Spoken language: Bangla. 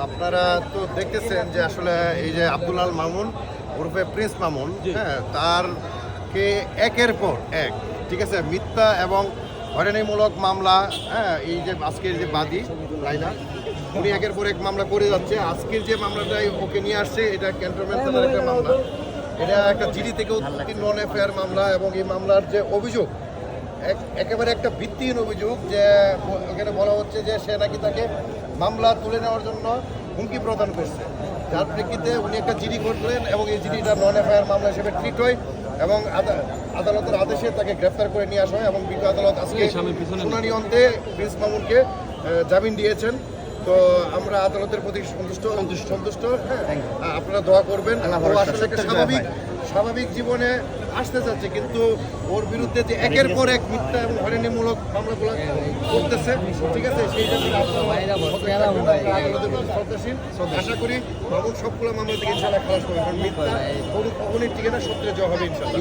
আপনারা তো দেখতেছেন যে আসলে এই যে আব্দুল আল মামুন ওরফে প্রিন্স মামুন, হ্যাঁ, তারকে একের পর এক, ঠিক আছে, মিথ্যা এবং হয়রানিমূলক মামলা, হ্যাঁ, এই যে আজকের যে বাদী লাইলা, উনি একের পর এক মামলা করে যাচ্ছে। আজকের যে মামলাটাই ওকে নিয়ে আসছে, এটা ক্যান্টনমেন্ট থানার একটা মামলা। এটা একটা জিডি থেকে উৎপত্তি নন এফআইআর মামলা, এবং এই মামলার যে অভিযোগ একেবারে একটা ভিত্তিহীন অভিযোগ, যে এখানে বলা হচ্ছে যে সে নাকি তাকে মামলা তুলে নেওয়ার জন্য হুমকি প্রদান করছে, যার প্রেক্ষিতে উনি একটা জিডি করলেন এবং এই জিডিটা নন এফআইআর মামলা হিসেবে ট্রিট হয় এবং আদালতের আদেশে তাকে গ্রেফতার করে নিয়ে আসা হয় এবং বিজ্ঞ আদালত আজকে শুনানি অন্তে প্রিন্স মামুনকে জামিন দিয়েছেন। তো আমরা আদালতের প্রতি সন্তুষ্ট। হ্যাঁ, আপনারা দোয়া করবেন। ও আসলে একটা স্বাভাবিক জীবনে আসতে চাচ্ছে, কিন্তু ওর বিরুদ্ধে যে একের পর এক মিথ্যা এবং হয়রানিমূলক মামলাগুলো করতেছে, ঠিক আছে, সেইটা আশা করি মামুন সবগুলো মামলা থেকে ইনশাআল্লাহ খালাস করবে, কারণ মিথ্যা কখনই টিকে না, সত্যের জয় হবে ইনশাআল্লাহ।